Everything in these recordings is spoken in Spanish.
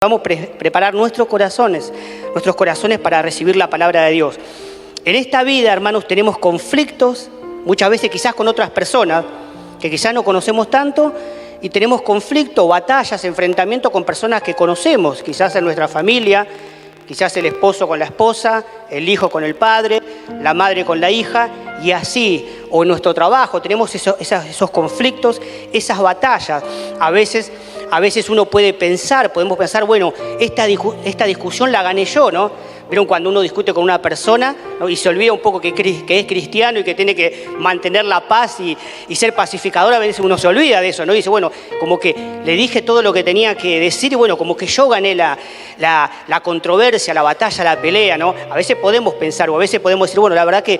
Vamos a preparar nuestros corazones para recibir la palabra de Dios. En esta vida, hermanos, tenemos conflictos, muchas veces quizás con otras personas, que quizás no conocemos tanto, y tenemos conflictos, batallas, enfrentamientos con personas que conocemos, quizás en nuestra familia, quizás el esposo con la esposa, el hijo con el padre, la madre con la hija, y así, o en nuestro trabajo, tenemos esos conflictos, esas batallas. A veces uno podemos pensar, bueno, esta discusión la gané yo, ¿no? Vieron cuando uno discute con una persona, ¿no? Y se olvida un poco que es cristiano y que tiene que mantener la paz y ser pacificador. A veces uno se olvida de eso, ¿no? Y dice, bueno, como que le dije todo lo que tenía que decir y bueno, como que yo gané la controversia, la batalla, la pelea, ¿no? A veces podemos pensar o a veces podemos decir, bueno, la verdad que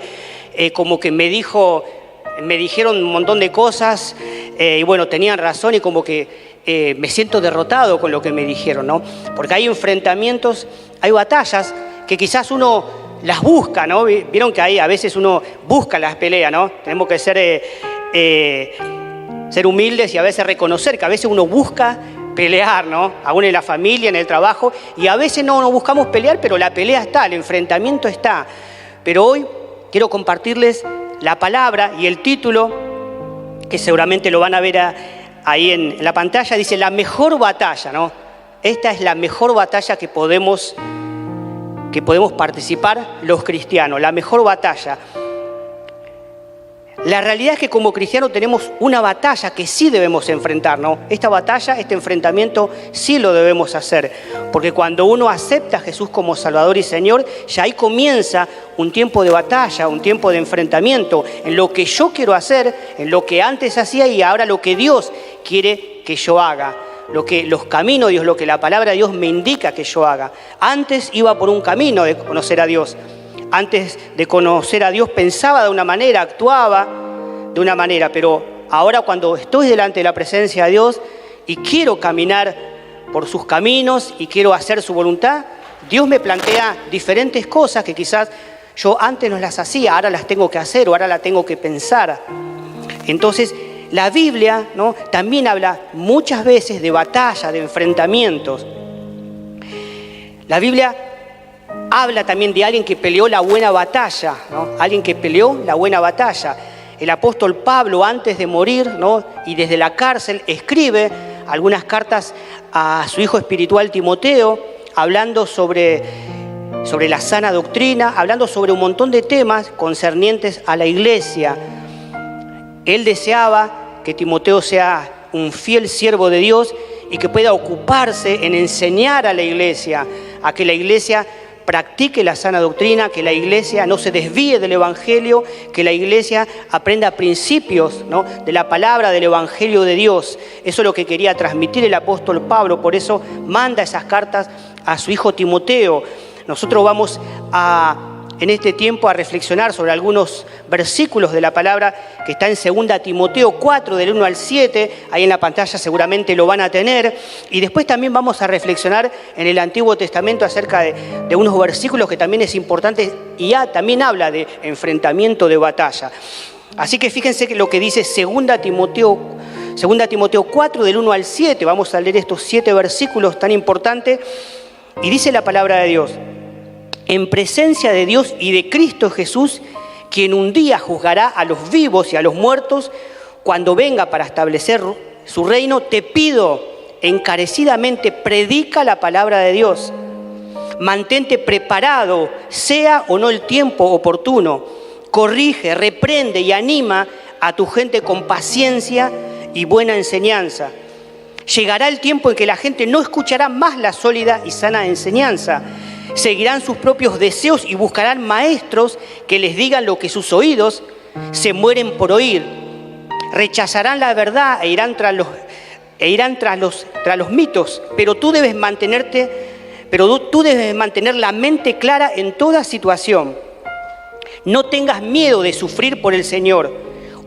como que me dijeron un montón de cosas y bueno, tenían razón y como que me siento derrotado con lo que me dijeron, ¿no? Porque hay enfrentamientos, hay batallas que quizás uno las busca, ¿no? Vieron que ahí a veces uno busca las peleas, ¿no? Tenemos que ser humildes y a veces reconocer que a veces uno busca pelear, ¿no? Aún en la familia, en el trabajo, y a veces no buscamos pelear, pero la pelea está, el enfrentamiento está. Pero hoy quiero compartirles la palabra y el título, que seguramente lo van a ver ahí en la pantalla, dice la mejor batalla, ¿no? Esta es la mejor batalla que podemos participar los cristianos, la mejor batalla. La realidad es que como cristianos tenemos una batalla que sí debemos enfrentar, ¿no? Esta batalla, este enfrentamiento sí lo debemos hacer, porque cuando uno acepta a Jesús como Salvador y Señor, ya ahí comienza un tiempo de batalla, un tiempo de enfrentamiento en lo que yo quiero hacer, en lo que antes hacía y ahora lo que Dios quiere que yo haga. Los caminos de Dios, lo que la palabra de Dios me indica que yo haga. Antes iba por un camino de conocer a Dios. Antes de conocer a Dios pensaba de una manera, actuaba de una manera, pero ahora cuando estoy delante de la presencia de Dios y quiero caminar por sus caminos y quiero hacer su voluntad, Dios me plantea diferentes cosas que quizás yo antes no las hacía, ahora las tengo que hacer o ahora las tengo que pensar. Entonces, la Biblia, ¿no? También habla muchas veces de batalla, de enfrentamientos. La Biblia habla también de alguien que peleó la buena batalla, ¿no? Alguien que peleó la buena batalla. El apóstol Pablo, antes de morir, ¿no? Y desde la cárcel, escribe algunas cartas a su hijo espiritual Timoteo, hablando sobre la sana doctrina, hablando sobre un montón de temas concernientes a la iglesia. Él deseaba que Timoteo sea un fiel siervo de Dios y que pueda ocuparse en enseñar a la iglesia, a que la iglesia practique la sana doctrina, que la iglesia no se desvíe del evangelio, que la iglesia aprenda principios, ¿no? De la palabra del evangelio de Dios. Eso es lo que quería transmitir el apóstol Pablo, por eso manda esas cartas a su hijo Timoteo. Nosotros vamos en este tiempo a reflexionar sobre algunos versículos de la palabra que está en 2 Timoteo 4, del 1 al 7, ahí en la pantalla seguramente lo van a tener, y después también vamos a reflexionar en el Antiguo Testamento acerca de unos versículos que también es importante y también habla de enfrentamiento, de batalla. Así que fíjense que lo que dice 2 Timoteo 4, del 1 al 7, vamos a leer estos 7 versículos tan importantes, y dice la palabra de Dios: en presencia de Dios y de Cristo Jesús, quien un día juzgará a los vivos y a los muertos, cuando venga para establecer su reino, te pido encarecidamente, predica la palabra de Dios. Mantente preparado, sea o no el tiempo oportuno. Corrige, reprende y anima a tu gente con paciencia y buena enseñanza. Llegará el tiempo en que la gente no escuchará más la sólida y sana enseñanza. Seguirán sus propios deseos y buscarán maestros que les digan lo que sus oídos se mueren por oír. Rechazarán la verdad e irán tras los mitos, pero tú debes mantener la mente clara en toda situación. No tengas miedo de sufrir por el Señor.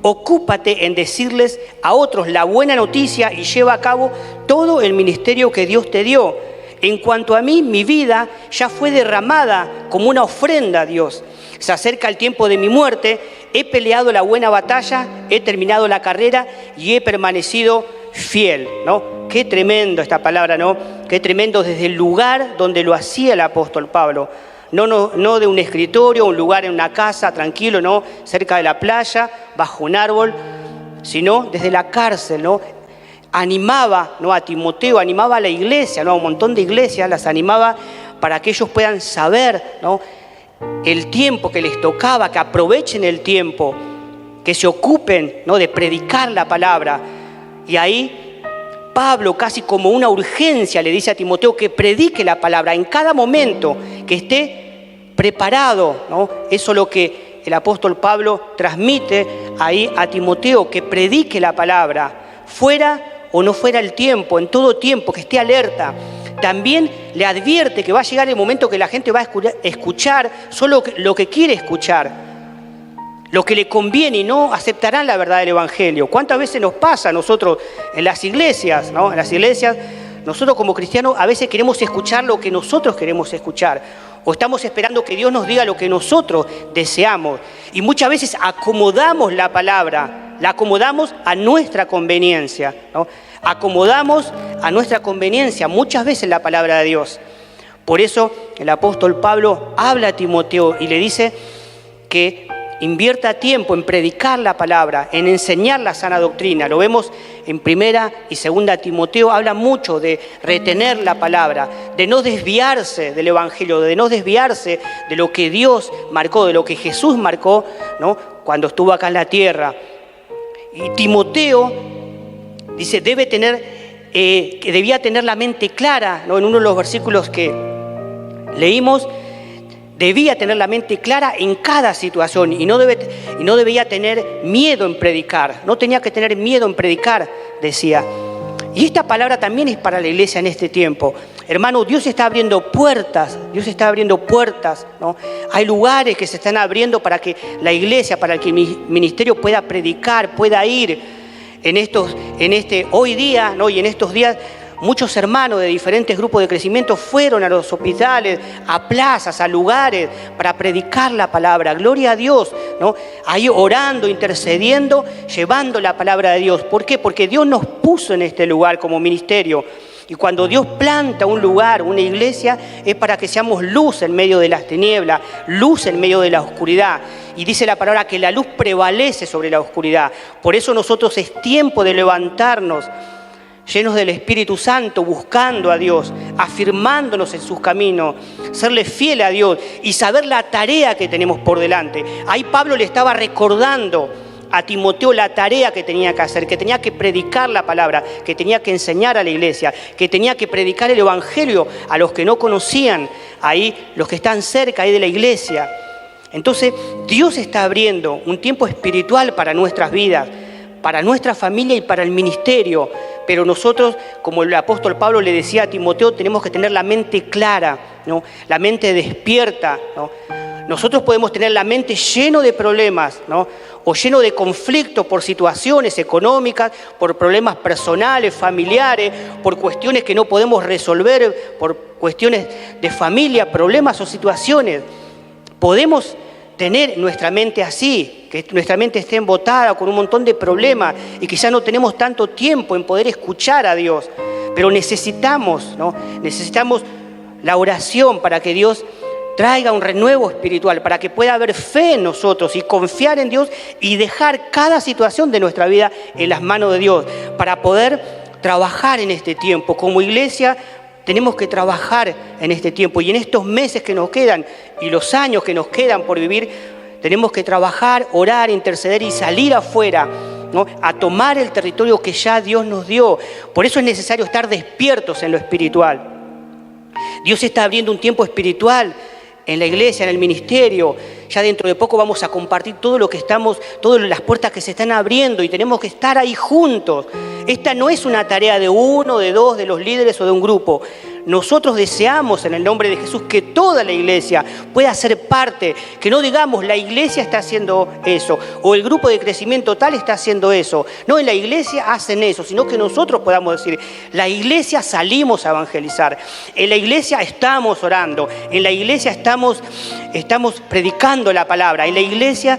Ocúpate en decirles a otros la buena noticia y lleva a cabo todo el ministerio que Dios te dio. En cuanto a mí, mi vida ya fue derramada como una ofrenda a Dios. Se acerca el tiempo de mi muerte, he peleado la buena batalla, he terminado la carrera y he permanecido fiel, ¿no? qué tremendo esta palabra, ¿no? Qué tremendo desde el lugar donde lo hacía el apóstol Pablo. No de un escritorio, un lugar en una casa, tranquilo, ¿no? Cerca de la playa, bajo un árbol, sino desde la cárcel, ¿no? Animaba, ¿no?, a Timoteo, animaba a la iglesia, ¿no?, a un montón de iglesias, las animaba para que ellos puedan saber, ¿no?, el tiempo que les tocaba, que aprovechen el tiempo, que se ocupen, ¿no?, de predicar la palabra. Y ahí Pablo, casi como una urgencia, le dice a Timoteo que predique la palabra en cada momento, que esté preparado, ¿no? Eso es lo que el apóstol Pablo transmite ahí a Timoteo, que predique la palabra, fuera o no fuera el tiempo, en todo tiempo, que esté alerta. También le advierte que va a llegar el momento que la gente va a escuchar solo lo que quiere escuchar, lo que le conviene, y no aceptarán la verdad del Evangelio. ¿Cuántas veces nos pasa a nosotros en las iglesias, ¿no? En las iglesias, nosotros como cristianos a veces queremos escuchar lo que nosotros queremos escuchar, o estamos esperando que Dios nos diga lo que nosotros deseamos. Y muchas veces acomodamos la palabra, la acomodamos a nuestra conveniencia, ¿no? Acomodamos a nuestra conveniencia muchas veces la palabra de Dios. Por eso el apóstol Pablo habla a Timoteo y le dice que invierta tiempo en predicar la palabra, en enseñar la sana doctrina. Lo vemos en 1 y 2 Timoteo, habla mucho de retener la palabra, de no desviarse del Evangelio, de no desviarse de lo que Dios marcó, de lo que Jesús marcó, ¿no?, cuando estuvo acá en la tierra. Y Timoteo dice, que debía tener la mente clara, ¿no? En uno de los versículos que leímos, debía tener la mente clara en cada situación y no debía tener miedo en predicar. No tenía que tener miedo en predicar, decía. Y esta palabra también es para la iglesia en este tiempo. Hermano, Dios está abriendo puertas, ¿no? Hay lugares que se están abriendo para que la iglesia, para que el ministerio pueda predicar, pueda ir hoy día, ¿no? Y en estos días. Muchos hermanos de diferentes grupos de crecimiento fueron a los hospitales, a plazas, a lugares para predicar la palabra. Gloria a Dios, ¿no? Ahí orando, intercediendo, llevando la palabra de Dios. ¿Por qué? Porque Dios nos puso en este lugar como ministerio. Y cuando Dios planta un lugar, una iglesia, es para que seamos luz en medio de las tinieblas, luz en medio de la oscuridad. Y dice la palabra que la luz prevalece sobre la oscuridad. Por eso nosotros es tiempo de levantarnos, llenos del Espíritu Santo, buscando a Dios, afirmándonos en sus caminos, serle fiel a Dios y saber la tarea que tenemos por delante. Ahí Pablo le estaba recordando a Timoteo la tarea que tenía que hacer, que tenía que predicar la palabra, que tenía que enseñar a la iglesia, que tenía que predicar el Evangelio a los que no conocían, ahí los que están cerca ahí de la iglesia. Entonces Dios está abriendo un tiempo espiritual para nuestras vidas, para nuestra familia y para el ministerio. Pero nosotros, como el apóstol Pablo le decía a Timoteo, tenemos que tener la mente clara, ¿no? La mente despierta, ¿no? Nosotros podemos tener la mente lleno de problemas, ¿no? O lleno de conflictos por situaciones económicas, por problemas personales, familiares, por cuestiones que no podemos resolver, por cuestiones de familia, problemas o situaciones. Podemos tener nuestra mente así, que nuestra mente esté embotada con un montón de problemas y quizás no tenemos tanto tiempo en poder escuchar a Dios, pero necesitamos, ¿no? Necesitamos la oración para que Dios traiga un renuevo espiritual, para que pueda haber fe en nosotros y confiar en Dios y dejar cada situación de nuestra vida en las manos de Dios, para poder trabajar en este tiempo. Como iglesia tenemos que trabajar en este tiempo y en estos meses que nos quedan y los años que nos quedan por vivir, tenemos que trabajar, orar, interceder y salir afuera, ¿no? A tomar el territorio que ya Dios nos dio. Por eso es necesario estar despiertos en lo espiritual. Dios está abriendo un tiempo espiritual en la iglesia, en el ministerio. Ya dentro de poco vamos a compartir todo lo que estamos, todas las puertas que se están abriendo y tenemos que estar ahí juntos. Esta no es una tarea de uno, de dos, de los líderes o de un grupo. Nosotros deseamos en el nombre de Jesús que toda la iglesia pueda ser parte, que no digamos la iglesia está haciendo eso o el grupo de crecimiento tal está haciendo eso. No, en la iglesia hacen eso, sino que nosotros podamos decir, la iglesia salimos a evangelizar, en la iglesia estamos orando, en la iglesia estamos predicando la palabra, en la iglesia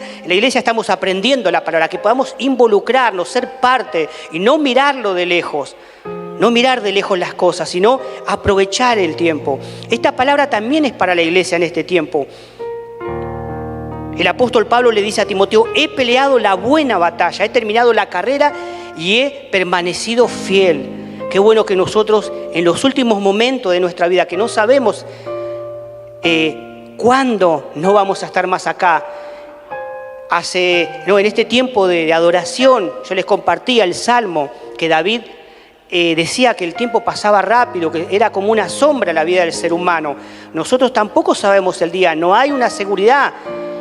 estamos aprendiendo la palabra, que podamos involucrarnos, ser parte y no mirarlo de lejos. No mirar de lejos las cosas, sino aprovechar el tiempo. Esta palabra también es para la iglesia en este tiempo. El apóstol Pablo le dice a Timoteo: he peleado la buena batalla, he terminado la carrera y he permanecido fiel. Qué bueno que nosotros en los últimos momentos de nuestra vida, que no sabemos cuándo no vamos a estar más acá. En este tiempo de adoración, yo les compartía el salmo que David decía que el tiempo pasaba rápido, que era como una sombra la vida del ser humano. Nosotros tampoco sabemos el día, no hay una seguridad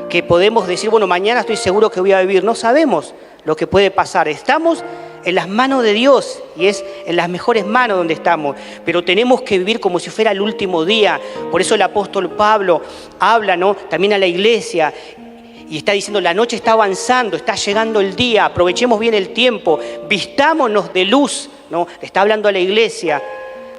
que podemos decir, bueno, mañana estoy seguro que voy a vivir. No sabemos lo que puede pasar. Estamos en las manos de Dios y es en las mejores manos donde estamos. Pero tenemos que vivir como si fuera el último día. Por eso el apóstol Pablo habla, ¿no?, también a la iglesia y está diciendo: la noche está avanzando, está llegando el día, aprovechemos bien el tiempo, vistámonos de luz, ¿no? Está hablando a la iglesia.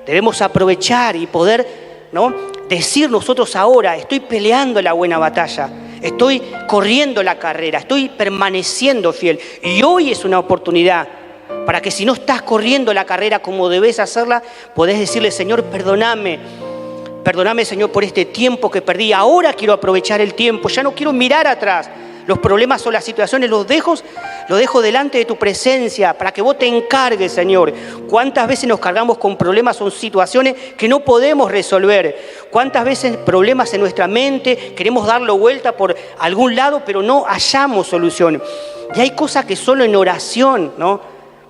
Debemos aprovechar y poder, ¿no?, decir nosotros ahora: estoy peleando la buena batalla. Estoy corriendo la carrera, estoy permaneciendo fiel. Y hoy es una oportunidad para que, si no estás corriendo la carrera como debes hacerla, podés decirle: Señor, perdóname, Señor, por este tiempo que perdí. Ahora quiero aprovechar el tiempo, ya no quiero mirar atrás. Los problemas o las situaciones los dejo delante de tu presencia para que vos te encargues, Señor. ¿Cuántas veces nos cargamos con problemas o situaciones que no podemos resolver? ¿Cuántas veces problemas en nuestra mente, queremos darlo vuelta por algún lado, pero no hallamos solución? Y hay cosas que solo en oración, ¿no?,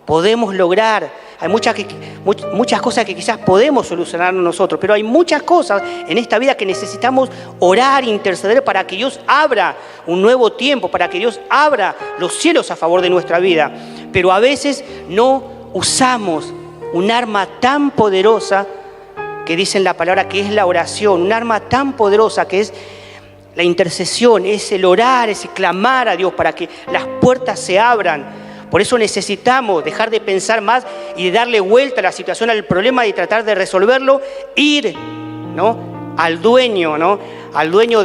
podemos lograr. Hay muchas cosas que quizás podemos solucionar nosotros, pero hay muchas cosas en esta vida que necesitamos orar, interceder para que Dios abra un nuevo tiempo, para que Dios abra los cielos a favor de nuestra vida. Pero a veces no usamos un arma tan poderosa que dice en la palabra que es la oración, un arma tan poderosa que es la intercesión, es el orar, es el clamar a Dios para que las puertas se abran. Por eso necesitamos dejar de pensar más y de darle vuelta a la situación, al problema, y tratar de resolverlo, ir, ¿no?, al dueño, ¿no?, al dueño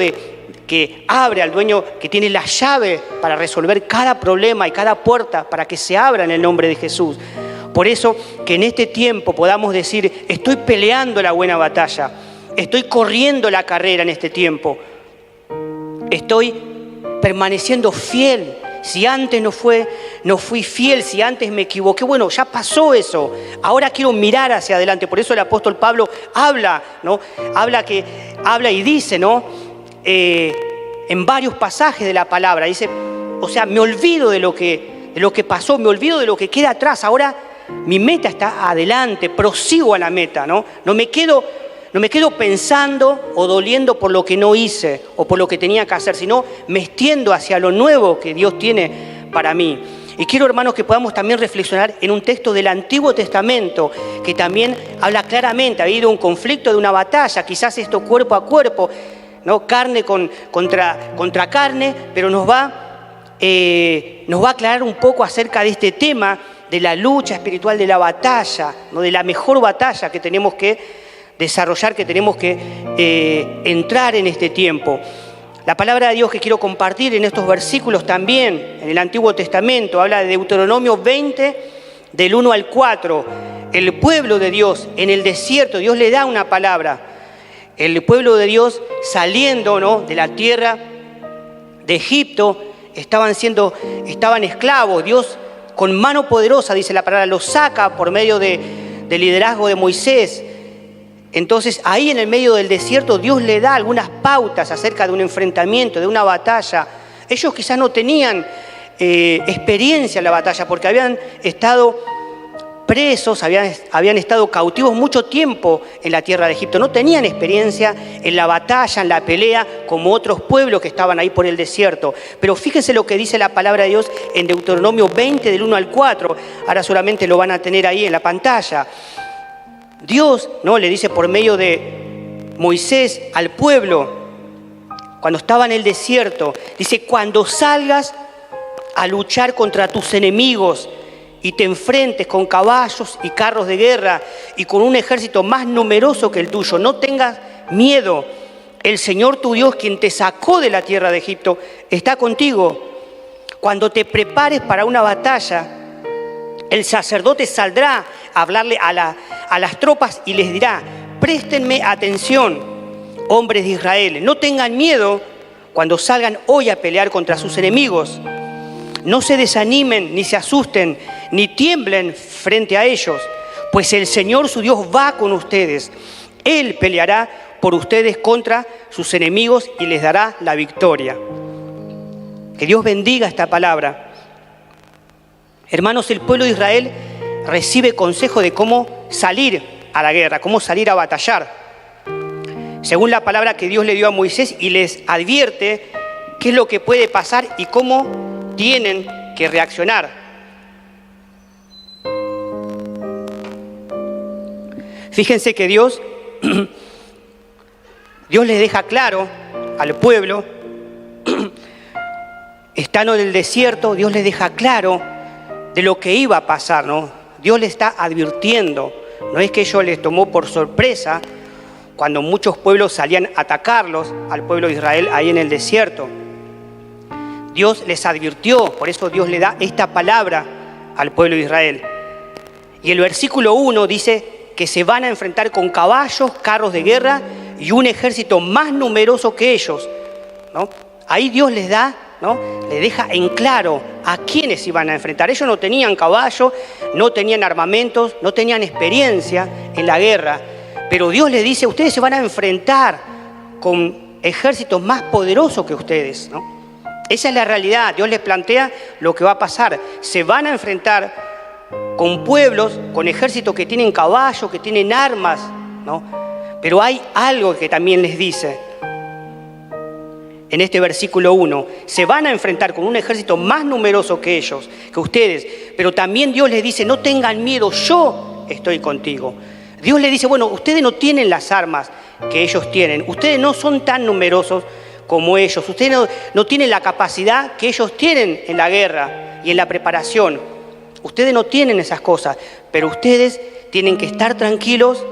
que abre, al dueño que tiene la llave para resolver cada problema y cada puerta para que se abra en el nombre de Jesús. Por eso que en este tiempo podamos decir: estoy peleando la buena batalla, estoy corriendo la carrera en este tiempo, estoy permaneciendo fiel. Si antes no fui fiel, si antes me equivoqué, bueno, ya pasó eso. Ahora quiero mirar hacia adelante. Por eso el apóstol Pablo habla, ¿no? Habla y dice, ¿no?, en varios pasajes de la palabra, dice, o sea, me olvido de lo que pasó, me olvido de lo que queda atrás. Ahora mi meta está adelante, prosigo a la meta, ¿no? No me quedo pensando o doliendo por lo que no hice o por lo que tenía que hacer, sino me extiendo hacia lo nuevo que Dios tiene para mí. Y quiero, hermanos, que podamos también reflexionar en un texto del Antiguo Testamento que también habla claramente. Ha habido un conflicto, de una batalla, quizás esto cuerpo a cuerpo, ¿no?, carne contra carne, pero nos va a aclarar un poco acerca de este tema de la lucha espiritual, de la batalla, ¿no?, de la mejor batalla que tenemos que desarrollar, que tenemos que entrar en este tiempo. La palabra de Dios que quiero compartir en estos versículos también, en el Antiguo Testamento, habla de Deuteronomio 20, del 1 al 4. El pueblo de Dios en el desierto, Dios le da una palabra. El pueblo de Dios saliendo, ¿no?, de la tierra de Egipto, estaban esclavos. Dios, con mano poderosa, dice la palabra, los saca por medio del liderazgo de Moisés. Entonces, ahí en el medio del desierto, Dios le da algunas pautas acerca de un enfrentamiento, de una batalla. Ellos quizás no tenían experiencia en la batalla porque habían estado presos, habían estado cautivos mucho tiempo en la tierra de Egipto. No tenían experiencia en la batalla, en la pelea, como otros pueblos que estaban ahí por el desierto. Pero fíjense lo que dice la palabra de Dios en Deuteronomio 20, del 1 al 4. Ahora solamente lo van a tener ahí en la pantalla. Dios, ¿no?, le dice por medio de Moisés al pueblo, cuando estaba en el desierto, dice: cuando salgas a luchar contra tus enemigos y te enfrentes con caballos y carros de guerra y con un ejército más numeroso que el tuyo, no tengas miedo. El Señor tu Dios, quien te sacó de la tierra de Egipto, está contigo. Cuando te prepares para una batalla, el sacerdote saldrá a hablarle a las tropas y les dirá: préstenme atención, hombres de Israel, no tengan miedo cuando salgan hoy a pelear contra sus enemigos. No se desanimen, ni se asusten, ni tiemblen frente a ellos, pues el Señor su Dios va con ustedes. Él peleará por ustedes contra sus enemigos y les dará la victoria. Que Dios bendiga esta palabra. Hermanos, el pueblo de Israel recibe consejo de cómo salir a la guerra, cómo salir a batallar, según la palabra que Dios le dio a Moisés, y les advierte qué es lo que puede pasar y cómo tienen que reaccionar. Fíjense que Dios les deja claro al pueblo, estando en el desierto, Dios les deja claro de lo que iba a pasar, ¿no? Dios les está advirtiendo. No es que ellos les tomó por sorpresa cuando muchos pueblos salían a atacarlos al pueblo de Israel ahí en el desierto. Dios les advirtió, por eso Dios le da esta palabra al pueblo de Israel. Y el versículo 1 dice que se van a enfrentar con caballos, carros de guerra y un ejército más numeroso que ellos, ¿no? Ahí Dios les da, ¿no? Les deja en claro a quiénes iban a enfrentar. Ellos no tenían caballo, no tenían armamentos, no tenían experiencia en la guerra, pero Dios les dice: ustedes se van a enfrentar con ejércitos más poderosos que ustedes, ¿no? Esa es la realidad. Dios les plantea lo que va a pasar. Se van a enfrentar con pueblos, con ejércitos que tienen caballos, que tienen armas, ¿no? Pero hay algo que también les dice en este versículo 1. Se van a enfrentar con un ejército más numeroso que ellos, que ustedes. Pero también Dios les dice: no tengan miedo, yo estoy contigo. Dios les dice: bueno, ustedes no tienen las armas que ellos tienen. Ustedes no son tan numerosos como ellos. Ustedes no tienen la capacidad que ellos tienen en la guerra y en la preparación. Ustedes no tienen esas cosas. Pero ustedes tienen que estar tranquilos,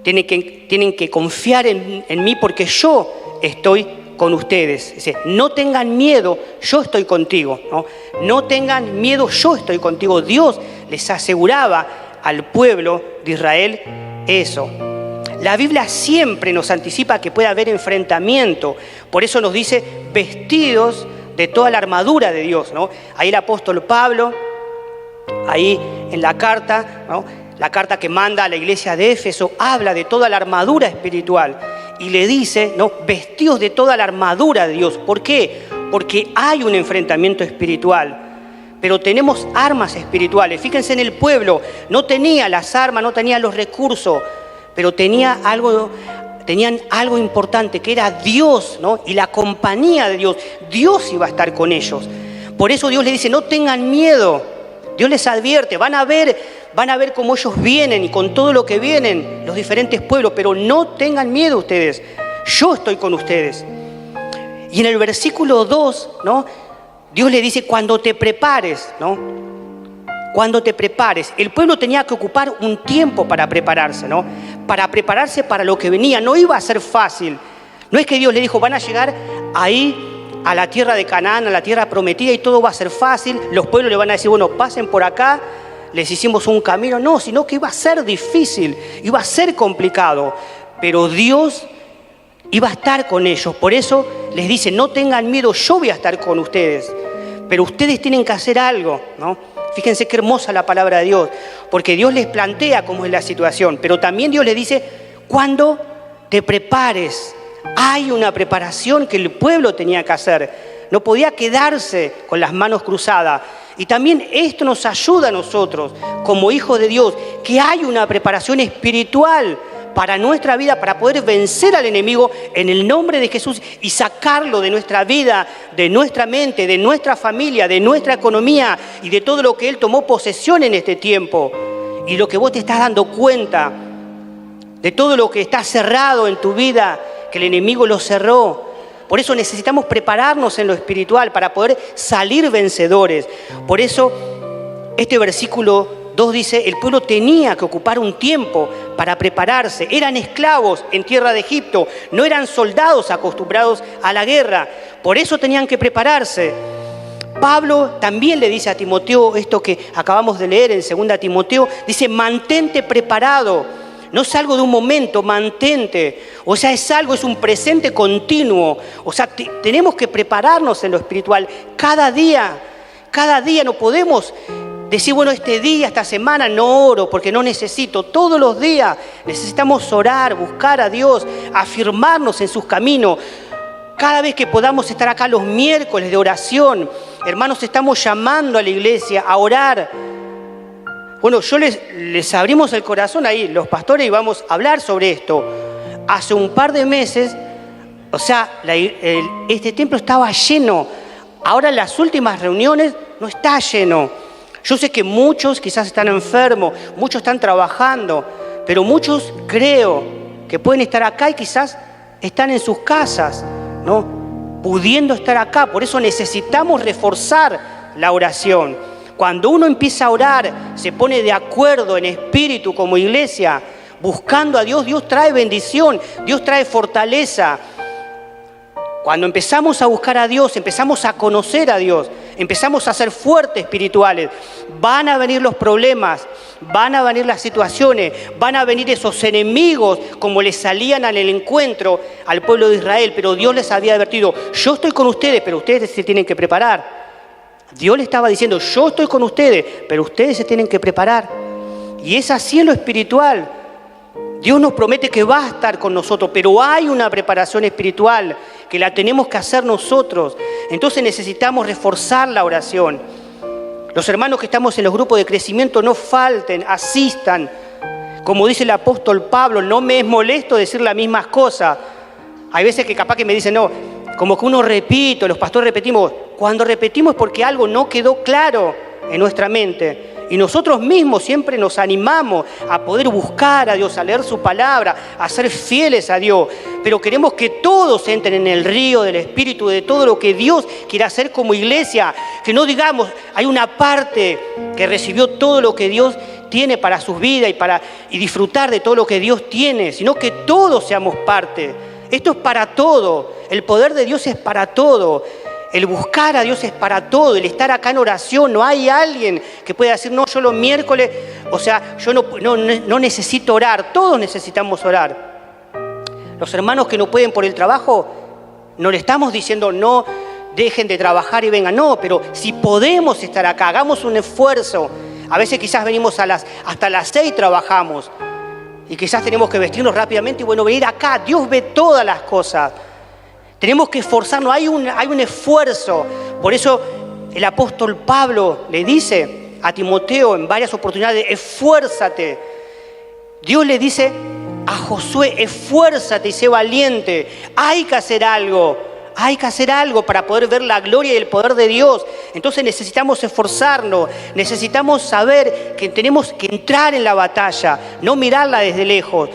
tienen que confiar en mí, porque yo estoy con ustedes. Dice: no tengan miedo, yo estoy contigo, ¿no? No tengan miedo, yo estoy contigo. Dios les aseguraba al pueblo de Israel eso. La Biblia siempre nos anticipa que puede haber enfrentamiento. Por eso nos dice: vestidos de toda la armadura de Dios, ¿no? Ahí el apóstol Pablo, ahí en la carta, ¿no? La carta que manda a la iglesia de Éfeso, habla de toda la armadura espiritual y le dice, ¿no? Vestidos de toda la armadura de Dios. ¿Por qué? Porque hay un enfrentamiento espiritual, pero tenemos armas espirituales. Fíjense, en el pueblo no tenía las armas, no tenía los recursos, pero tenían algo importante, que era Dios, ¿no? Y la compañía de Dios. Dios iba a estar con ellos. Por eso Dios les dice: no tengan miedo. Dios les advierte: van a ver cómo ellos vienen y con todo lo que vienen los diferentes pueblos, pero no tengan miedo ustedes. Yo estoy con ustedes. Y en el versículo 2, ¿no? Dios le dice: cuando te prepares, ¿no? Cuando te prepares. El pueblo tenía que ocupar un tiempo para prepararse, ¿no? Para prepararse para lo que venía. No iba a ser fácil. No es que Dios le dijo: van a llegar ahí a la tierra de Canaán, a la tierra prometida, y todo va a ser fácil. Los pueblos le van a decir: bueno, pasen por acá, les hicimos un camino. No, sino que iba a ser difícil, iba a ser complicado. Pero Dios iba a estar con ellos. Por eso les dice: no tengan miedo, yo voy a estar con ustedes. Pero ustedes tienen que hacer algo, ¿no? Fíjense qué hermosa la palabra de Dios, porque Dios les plantea cómo es la situación, pero también Dios les dice: cuando te prepares. Hay una preparación que el pueblo tenía que hacer. No podía quedarse con las manos cruzadas. Y también esto nos ayuda a nosotros, como hijos de Dios, que hay una preparación espiritual para nuestra vida, para poder vencer al enemigo en el nombre de Jesús y sacarlo de nuestra vida, de nuestra mente, de nuestra familia, de nuestra economía y de todo lo que Él tomó posesión en este tiempo. Y lo que vos te estás dando cuenta de todo lo que está cerrado en tu vida, que el enemigo lo cerró. Por eso necesitamos prepararnos en lo espiritual para poder salir vencedores. Por eso este versículo 2 dice: el pueblo tenía que ocupar un tiempo para prepararse. Eran esclavos en tierra de Egipto, no eran soldados acostumbrados a la guerra. Por eso tenían que prepararse. Pablo también le dice a Timoteo esto que acabamos de leer en 2 Timoteo, dice, mantente preparado. No es algo de un momento, mantente. O sea, es un presente continuo. O sea, tenemos que prepararnos en lo espiritual cada día. Cada día no podemos decir, bueno, este día, esta semana no oro porque no necesito. Todos los días necesitamos orar, buscar a Dios, afirmarnos en sus caminos. Cada vez que podamos estar acá los miércoles de oración, hermanos, estamos llamando a la iglesia a orar. Bueno, yo les abrimos el corazón ahí, los pastores, y vamos a hablar sobre esto. Hace un par de meses, o sea, este templo estaba lleno. Ahora en las últimas reuniones no está lleno. Yo sé que muchos quizás están enfermos, muchos están trabajando, pero muchos creo que pueden estar acá y quizás están en sus casas, ¿no? Pudiendo estar acá. Por eso necesitamos reforzar la oración. Cuando uno empieza a orar, se pone de acuerdo en espíritu como iglesia, buscando a Dios, Dios trae bendición, Dios trae fortaleza. Cuando empezamos a buscar a Dios, empezamos a conocer a Dios, empezamos a ser fuertes espirituales, van a venir los problemas, van a venir las situaciones, van a venir esos enemigos como les salían en el encuentro al pueblo de Israel, pero Dios les había advertido, yo estoy con ustedes, pero ustedes se tienen que preparar. Dios le estaba diciendo, yo estoy con ustedes, pero ustedes se tienen que preparar. Y es así en lo espiritual. Dios nos promete que va a estar con nosotros, pero hay una preparación espiritual que la tenemos que hacer nosotros. Entonces necesitamos reforzar la oración. Los hermanos que estamos en los grupos de crecimiento no falten, asistan. Como dice el apóstol Pablo, no me es molesto decir las mismas cosas. Hay veces que capaz que me dicen, no, como que uno repite, los pastores repetimos. Cuando repetimos es porque algo no quedó claro en nuestra mente. Y nosotros mismos siempre nos animamos a poder buscar a Dios, a leer su palabra, a ser fieles a Dios. Pero queremos que todos entren en el río del Espíritu, de todo lo que Dios quiere hacer como iglesia. Que no digamos, hay una parte que recibió todo lo que Dios tiene para sus vidas y disfrutar de todo lo que Dios tiene, sino que todos seamos parte. Esto es para todo. El poder de Dios es para todo. El buscar a Dios es para todo, el estar acá en oración. No hay alguien que pueda decir, no, yo los miércoles, o sea, yo no necesito orar. Todos necesitamos orar. Los hermanos que no pueden por el trabajo, no le estamos diciendo, no dejen de trabajar y vengan. No, pero si podemos estar acá, hagamos un esfuerzo. A veces quizás venimos hasta las 6 trabajamos. Y quizás tenemos que vestirnos rápidamente y bueno, venir acá. Dios ve todas las cosas. Tenemos que esforzarnos, hay un esfuerzo. Por eso el apóstol Pablo le dice a Timoteo en varias oportunidades, esfuérzate. Dios le dice a Josué, esfuérzate y sé valiente. Hay que hacer algo para poder ver la gloria y el poder de Dios. Entonces necesitamos esforzarnos, necesitamos saber que tenemos que entrar en la batalla, no mirarla desde lejos.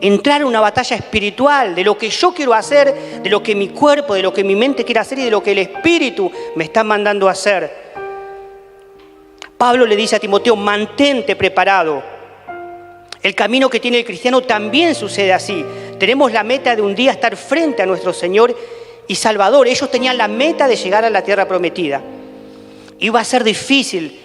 Entrar en una batalla espiritual de lo que yo quiero hacer, de lo que mi cuerpo, de lo que mi mente quiere hacer y de lo que el Espíritu me está mandando a hacer. Pablo le dice a Timoteo, mantente preparado. El camino que tiene el cristiano también sucede así. Tenemos la meta de un día estar frente a nuestro Señor y Salvador. Ellos tenían la meta de llegar a la tierra prometida. Iba a ser difícil.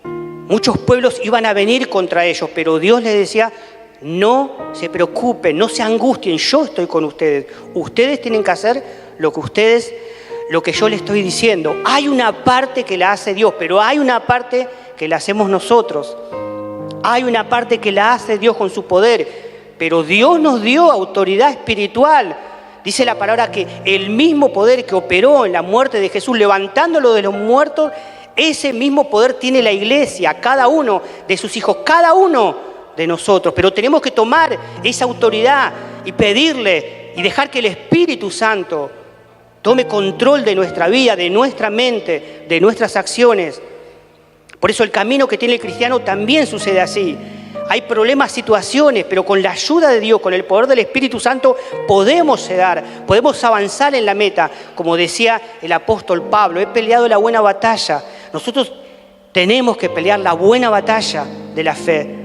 Muchos pueblos iban a venir contra ellos, pero Dios les decía, no se preocupen, no se angustien, yo estoy con ustedes. Ustedes tienen que hacer lo que yo les estoy diciendo. Hay una parte que la hace Dios, pero hay una parte que la hacemos nosotros. Hay una parte que la hace Dios con su poder, pero Dios nos dio autoridad espiritual. Dice la palabra que el mismo poder que operó en la muerte de Jesús, levantándolo de los muertos, ese mismo poder tiene la iglesia, cada uno de sus hijos, cada uno de nosotros. Pero tenemos que tomar esa autoridad y pedirle y dejar que el Espíritu Santo tome control de nuestra vida, de nuestra mente, de nuestras acciones. Por eso el camino que tiene el cristiano también sucede así. Hay problemas, situaciones, pero con la ayuda de Dios, con el poder del Espíritu Santo, podemos llegar, podemos avanzar en la meta. Como decía el apóstol Pablo, he peleado la buena batalla. Nosotros tenemos que pelear la buena batalla de la fe.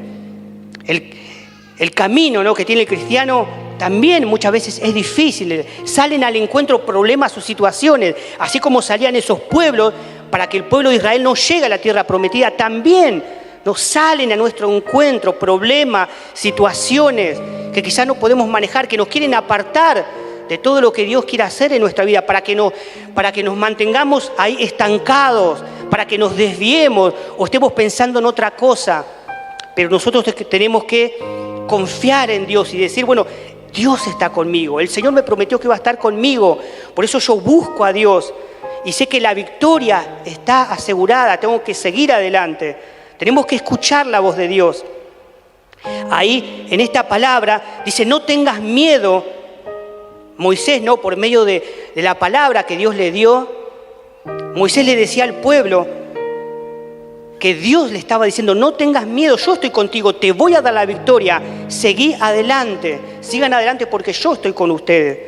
El camino, ¿no?, que tiene el cristiano también muchas veces es difícil. Salen al encuentro problemas o situaciones. Así como salían esos pueblos, para que el pueblo de Israel no llegue a la tierra prometida, también nos salen a nuestro encuentro problemas, situaciones que quizás no podemos manejar, que nos quieren apartar de todo lo que Dios quiere hacer en nuestra vida, para que nos mantengamos ahí estancados, para que nos desviemos o estemos pensando en otra cosa. Pero nosotros tenemos que confiar en Dios y decir, bueno, Dios está conmigo, el Señor me prometió que iba a estar conmigo, por eso yo busco a Dios y sé que la victoria está asegurada, tengo que seguir adelante, tenemos que escuchar la voz de Dios. Ahí en esta palabra dice, no tengas miedo. Moisés, ¿no? Por medio de la palabra que Dios le dio, Moisés le decía al pueblo que Dios le estaba diciendo, no tengas miedo, yo estoy contigo, te voy a dar la victoria, seguí adelante, sigan adelante porque yo estoy con ustedes.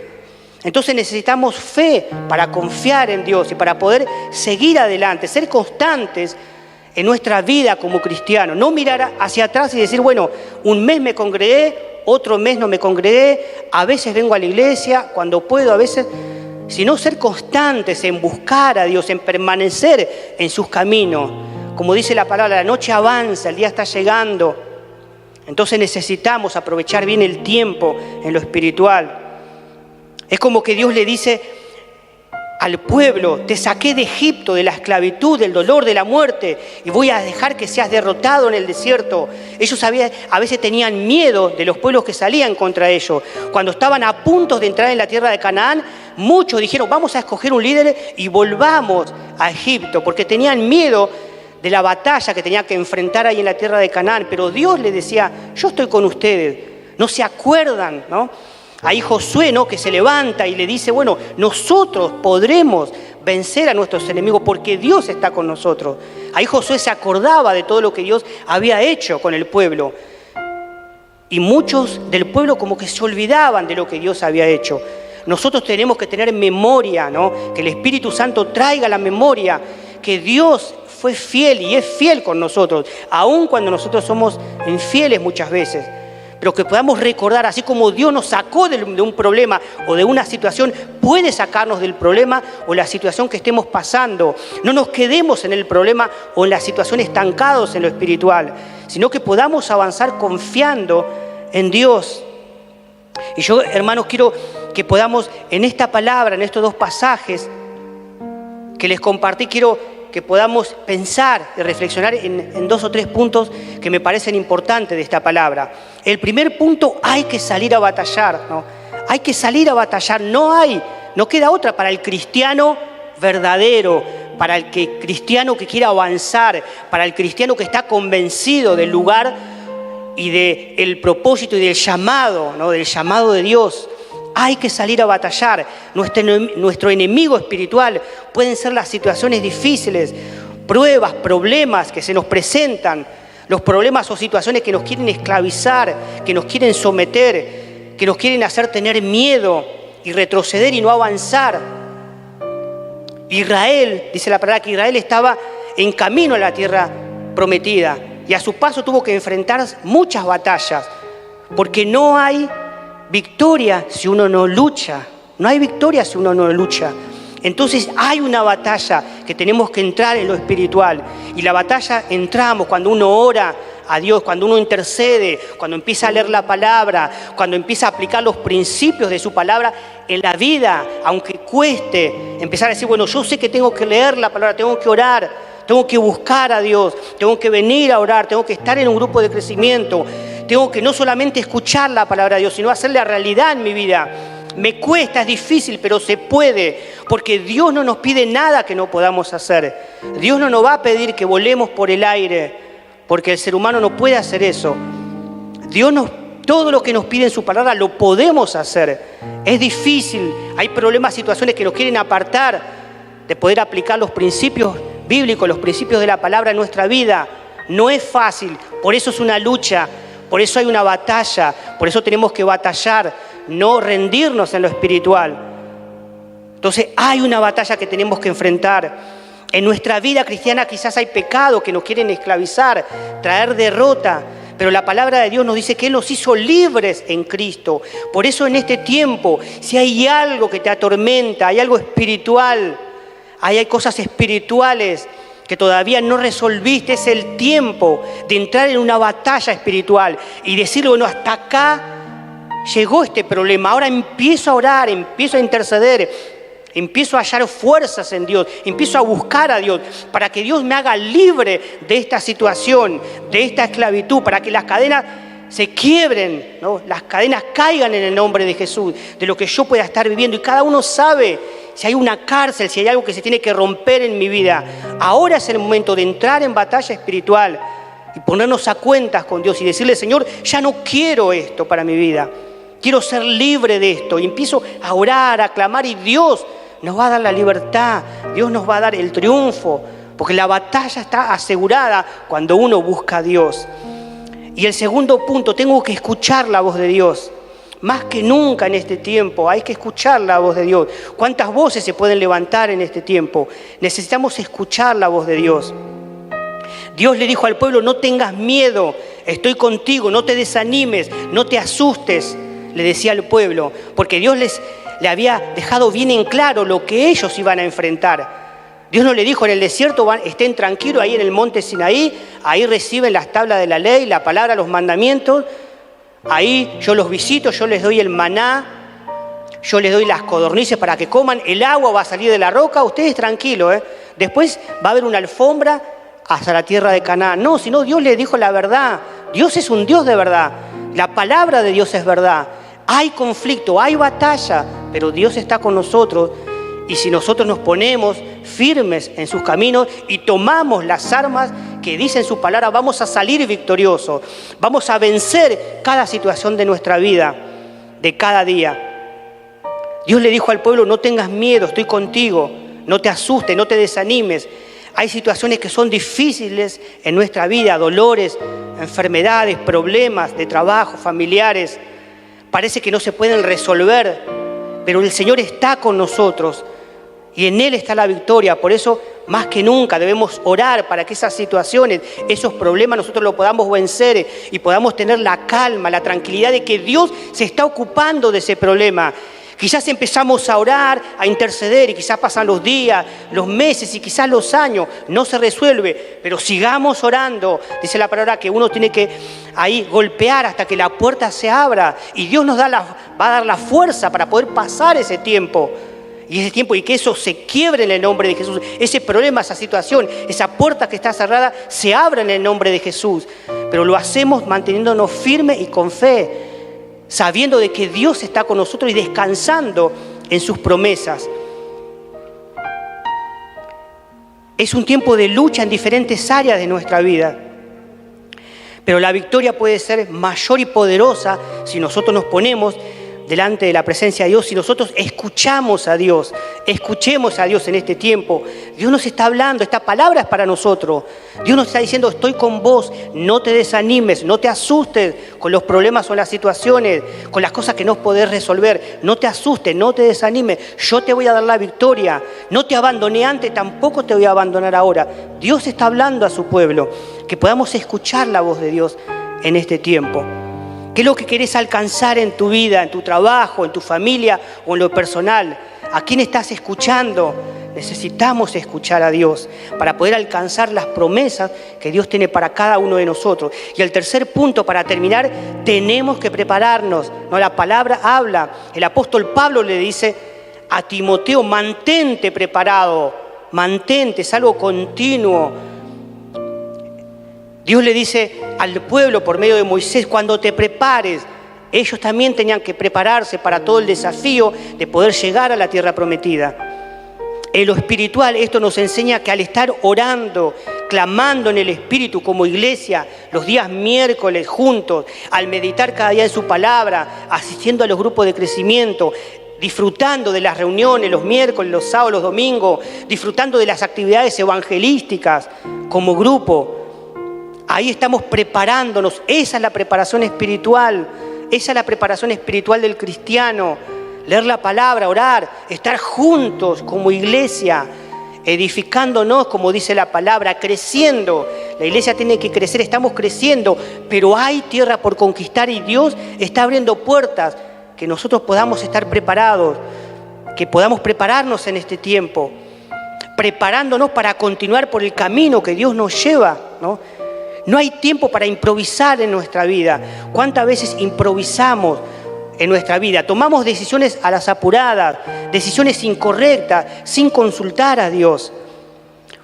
Entonces necesitamos fe para confiar en Dios y para poder seguir adelante, ser constantes en nuestra vida como cristianos, no mirar hacia atrás y decir, bueno, un mes me congregué, otro mes no me congregué, a veces vengo a la iglesia, cuando puedo, a veces, sino ser constantes en buscar a Dios, en permanecer en sus caminos. Como dice la palabra, la noche avanza, el día está llegando. Entonces necesitamos aprovechar bien el tiempo en lo espiritual. Es como que Dios le dice al pueblo, te saqué de Egipto, de la esclavitud, del dolor, de la muerte, y voy a dejar que seas derrotado en el desierto. Ellos a veces tenían miedo de los pueblos que salían contra ellos. Cuando estaban a punto de entrar en la tierra de Canaán, muchos dijeron, vamos a escoger un líder y volvamos a Egipto, porque tenían miedo de la batalla que tenían que enfrentar ahí en la tierra de Canaán. Pero Dios les decía, yo estoy con ustedes, no se acuerdan, ¿no? Ahí Josué, ¿no? Que se levanta y le dice, bueno, nosotros podremos vencer a nuestros enemigos porque Dios está con nosotros. Ahí Josué se acordaba de todo lo que Dios había hecho con el pueblo. Y muchos del pueblo como que se olvidaban de lo que Dios había hecho. Nosotros tenemos que tener memoria, ¿no? Que el Espíritu Santo traiga la memoria que Dios fue fiel y es fiel con nosotros, aun cuando nosotros somos infieles muchas veces. Pero que podamos recordar, así como Dios nos sacó de un problema o de una situación, puede sacarnos del problema o la situación que estemos pasando. No nos quedemos en el problema o en la situación estancados en lo espiritual, sino que podamos avanzar confiando en Dios. Y yo, hermanos, quiero que podamos en esta palabra, en estos dos pasajes que les compartí, quiero que podamos pensar y reflexionar en 2 o 3 puntos que me parecen importantes de esta palabra. El primer punto, hay que salir a batallar, ¿no? Hay que salir a batallar, no queda otra para el cristiano verdadero, para el cristiano que quiere avanzar, para el cristiano que está convencido del lugar y del propósito y del llamado, ¿no? Del llamado de Dios. Hay que salir a batallar. Nuestro enemigo espiritual pueden ser las situaciones difíciles, pruebas, problemas que se nos presentan, los problemas o situaciones que nos quieren esclavizar, que nos quieren someter, que nos quieren hacer tener miedo y retroceder y no avanzar. Israel, dice la palabra que Israel estaba en camino a la tierra prometida y a su paso tuvo que enfrentar muchas batallas, porque no hay victoria si uno no lucha. No hay victoria si uno no lucha. Entonces hay una batalla que tenemos que entrar en lo espiritual. Y la batalla entramos cuando uno ora a Dios, cuando uno intercede, cuando empieza a leer la palabra, cuando empieza a aplicar los principios de su palabra en la vida, aunque cueste empezar a decir, bueno, yo sé que tengo que leer la palabra, tengo que orar, tengo que buscar a Dios, tengo que venir a orar, tengo que estar en un grupo de crecimiento. Tengo que no solamente escuchar la palabra de Dios, sino hacerla realidad en mi vida. Me cuesta, es difícil, pero se puede, porque Dios no nos pide nada que no podamos hacer. Dios no nos va a pedir que volemos por el aire, porque el ser humano no puede hacer eso. Todo lo que nos pide en su palabra lo podemos hacer. Es difícil, hay problemas, situaciones que nos quieren apartar de poder aplicar los principios bíblicos, los principios de la palabra en nuestra vida. No es fácil, por eso es una lucha. Por eso hay una batalla, por eso tenemos que batallar, no rendirnos en lo espiritual. Entonces hay una batalla que tenemos que enfrentar. En nuestra vida cristiana quizás hay pecado que nos quieren esclavizar, traer derrota, pero la palabra de Dios nos dice que Él nos hizo libres en Cristo. Por eso en este tiempo, si hay algo que te atormenta, hay algo espiritual, ahí hay cosas espirituales que todavía no resolviste. Es el tiempo de entrar en una batalla espiritual y decirle, bueno, hasta acá llegó este problema, ahora empiezo a orar, empiezo a interceder, empiezo a hallar fuerzas en Dios, empiezo a buscar a Dios para que Dios me haga libre de esta situación, de esta esclavitud, para que las cadenas se quiebren, ¿no? Las cadenas caigan en el nombre de Jesús, de lo que yo pueda estar viviendo. Y cada uno sabe si hay una cárcel, si hay algo que se tiene que romper en mi vida. Ahora es el momento de entrar en batalla espiritual y ponernos a cuentas con Dios y decirle, Señor, ya no quiero esto para mi vida. Quiero ser libre de esto. Y empiezo a orar, a clamar, y Dios nos va a dar la libertad. Dios nos va a dar el triunfo, porque la batalla está asegurada cuando uno busca a Dios. Y el segundo punto, tengo que escuchar la voz de Dios. Más que nunca en este tiempo hay que escuchar la voz de Dios. ¿Cuántas voces se pueden levantar en este tiempo? Necesitamos escuchar la voz de Dios. Dios le dijo al pueblo, no tengas miedo, estoy contigo, no te desanimes, no te asustes, le decía al pueblo, porque Dios le había dejado bien en claro lo que ellos iban a enfrentar. Dios no le dijo en el desierto, estén tranquilos ahí en el monte Sinaí, ahí reciben las tablas de la ley, la palabra, los mandamientos, ahí yo los visito, yo les doy el maná, yo les doy las codornices para que coman, el agua va a salir de la roca, ustedes tranquilos, después va a haber una alfombra hasta la tierra de Canaán. No, sino Dios les dijo la verdad. Dios es un Dios de verdad, la palabra de Dios es verdad. Hay conflicto, hay batalla, pero Dios está con nosotros. Y si nosotros nos ponemos firmes en sus caminos y tomamos las armas que dicen su palabra, vamos a salir victoriosos. Vamos a vencer cada situación de nuestra vida, de cada día. Dios le dijo al pueblo, no tengas miedo, estoy contigo. No te asustes, no te desanimes. Hay situaciones que son difíciles en nuestra vida, dolores, enfermedades, problemas de trabajo, familiares. Parece que no se pueden resolver, pero el Señor está con nosotros. Y en Él está la victoria. Por eso, más que nunca, debemos orar para que esas situaciones, esos problemas, nosotros los podamos vencer y podamos tener la calma, la tranquilidad de que Dios se está ocupando de ese problema. Quizás empezamos a orar, a interceder, y quizás pasan los días, los meses y quizás los años, no se resuelve, pero sigamos orando. Dice la palabra que uno tiene que ahí golpear hasta que la puerta se abra, y Dios nos va a dar la fuerza para poder pasar ese tiempo. Y que eso se quiebre en el nombre de Jesús. Ese problema, esa situación, esa puerta que está cerrada, se abra en el nombre de Jesús. Pero lo hacemos manteniéndonos firmes y con fe, sabiendo de que Dios está con nosotros y descansando en sus promesas. Es un tiempo de lucha en diferentes áreas de nuestra vida. Pero la victoria puede ser mayor y poderosa si nosotros nos ponemos delante de la presencia de Dios, si nosotros escuchamos a Dios, escuchemos a Dios en este tiempo. Dios nos está hablando, esta palabra es para nosotros. Dios nos está diciendo, estoy con vos, no te desanimes, no te asustes con los problemas o las situaciones, con las cosas que no podés resolver. No te asustes, no te desanimes, yo te voy a dar la victoria. No te abandoné antes, tampoco te voy a abandonar ahora. Dios está hablando a su pueblo, que podamos escuchar la voz de Dios en este tiempo. ¿Qué es lo que querés alcanzar en tu vida, en tu trabajo, en tu familia o en lo personal? ¿A quién estás escuchando? Necesitamos escuchar a Dios para poder alcanzar las promesas que Dios tiene para cada uno de nosotros. Y el tercer punto, para terminar, tenemos que prepararnos. ¿No? La palabra habla. El apóstol Pablo le dice a Timoteo, mantente preparado, mantente, es algo continuo. Dios le dice al pueblo por medio de Moisés, cuando te prepares, ellos también tenían que prepararse para todo el desafío de poder llegar a la tierra prometida. En lo espiritual, esto nos enseña que al estar orando, clamando en el Espíritu como iglesia, los días miércoles juntos, al meditar cada día en su palabra, asistiendo a los grupos de crecimiento, disfrutando de las reuniones los miércoles, los sábados, los domingos, disfrutando de las actividades evangelísticas como grupo, ahí estamos preparándonos. Esa es la preparación espiritual. Esa es la preparación espiritual del cristiano. Leer la palabra, orar, estar juntos como iglesia, edificándonos, como dice la palabra, creciendo. La iglesia tiene que crecer, estamos creciendo, pero hay tierra por conquistar y Dios está abriendo puertas, que nosotros podamos estar preparados, que podamos prepararnos en este tiempo. preparándonos para continuar por el camino que Dios nos lleva, ¿no? No hay tiempo para improvisar en nuestra vida. ¿Cuántas veces improvisamos en nuestra vida? Tomamos decisiones a las apuradas, decisiones incorrectas, sin consultar a Dios.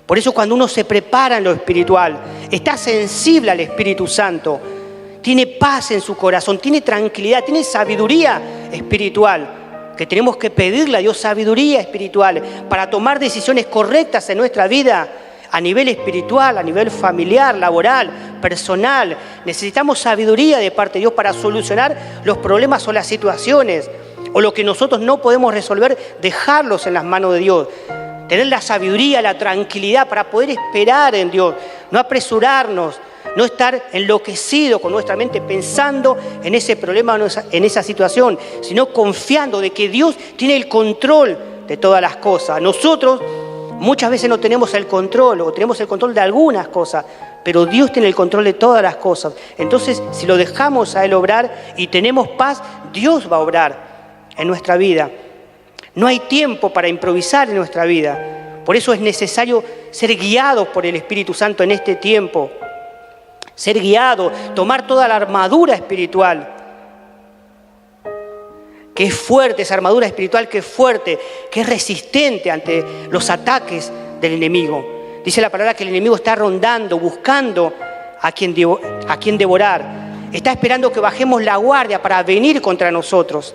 Por eso cuando uno se prepara en lo espiritual, está sensible al Espíritu Santo, tiene paz en su corazón, tiene tranquilidad, tiene sabiduría espiritual, que tenemos que pedirle a Dios sabiduría espiritual para tomar decisiones correctas en nuestra vida, a nivel espiritual, a nivel familiar, laboral, personal. Necesitamos sabiduría de parte de Dios para solucionar los problemas o las situaciones, o lo que nosotros no podemos resolver, dejarlos en las manos de Dios. Tener la sabiduría, la tranquilidad para poder esperar en Dios, no apresurarnos, no estar enloquecido con nuestra mente pensando en ese problema, en esa situación, sino confiando de que Dios tiene el control de todas las cosas. Nosotros muchas veces no tenemos el control, o tenemos el control de algunas cosas, pero Dios tiene el control de todas las cosas. Entonces, si lo dejamos a Él obrar y tenemos paz, Dios va a obrar en nuestra vida. No hay tiempo para improvisar en nuestra vida. Por eso es necesario ser guiados por el Espíritu Santo en este tiempo. Ser guiados, tomar toda la armadura espiritual, que es fuerte, esa armadura espiritual que es fuerte, que es resistente ante los ataques del enemigo. Dice la palabra que el enemigo está rondando, buscando a quien devorar. Está esperando que bajemos la guardia para venir contra nosotros.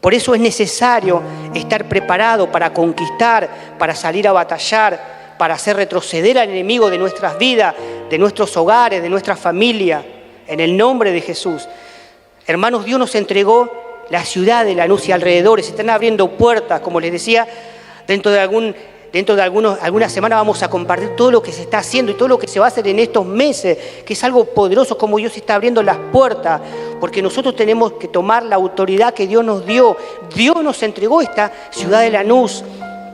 Por eso es necesario estar preparado para conquistar, para salir a batallar, para hacer retroceder al enemigo de nuestras vidas, de nuestros hogares, de nuestra familia, en el nombre de Jesús. Hermanos, Dios nos entregó la ciudad de Lanús y alrededores. Se están abriendo puertas, como les decía, dentro de algunas semanas vamos a compartir todo lo que se está haciendo y todo lo que se va a hacer en estos meses, que es algo poderoso, como Dios está abriendo las puertas, porque nosotros tenemos que tomar la autoridad que Dios nos dio. Dios nos entregó esta ciudad de Lanús.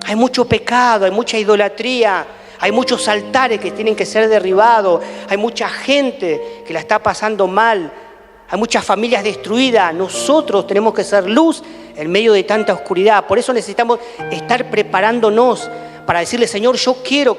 Hay mucho pecado, hay mucha idolatría, hay muchos altares que tienen que ser derribados, hay mucha gente que la está pasando mal, hay muchas familias destruidas. Nosotros tenemos que ser luz en medio de tanta oscuridad. Por eso necesitamos estar preparándonos para decirle: Señor, yo quiero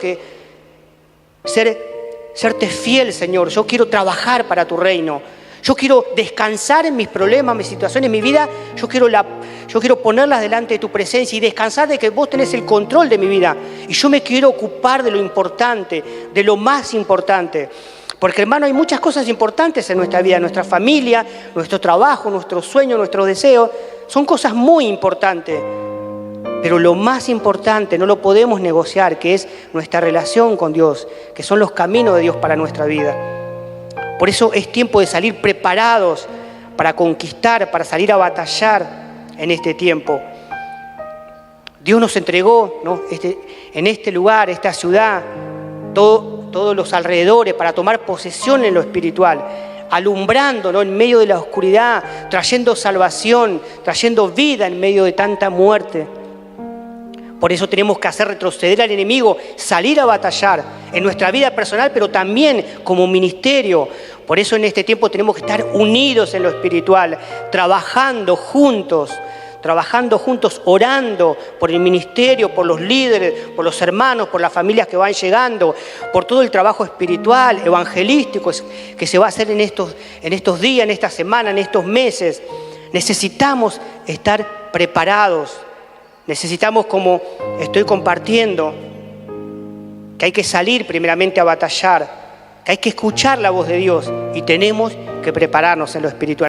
serte fiel, Señor. Yo quiero trabajar para tu reino. Yo quiero descansar en mis problemas, mis situaciones, mi vida. Yo quiero ponerlas delante de tu presencia y descansar de que vos tenés el control de mi vida. Y yo me quiero ocupar de lo importante, de lo más importante. Porque, hermano, hay muchas cosas importantes en nuestra vida, nuestra familia, nuestro trabajo, nuestros sueños, nuestros deseos. Son cosas muy importantes. Pero lo más importante no lo podemos negociar, que es nuestra relación con Dios, que son los caminos de Dios para nuestra vida. Por eso es tiempo de salir preparados para conquistar, para salir a batallar en este tiempo. Dios nos entregó, ¿no?, en este lugar, esta ciudad, todos los alrededores, para tomar posesión en lo espiritual, alumbrando, ¿no?, en medio de la oscuridad, trayendo salvación, trayendo vida en medio de tanta muerte. Por eso tenemos que hacer retroceder al enemigo, salir a batallar en nuestra vida personal, pero también como ministerio. Por eso en este tiempo tenemos que estar unidos en lo espiritual, trabajando juntos, orando por el ministerio, por los líderes, por los hermanos, por las familias que van llegando, por todo el trabajo espiritual, evangelístico que se va a hacer en estos días, en esta semana, en estos meses. Necesitamos estar preparados. Necesitamos, como estoy compartiendo, que hay que salir primeramente a batallar, que hay que escuchar la voz de Dios y tenemos que prepararnos en lo espiritual.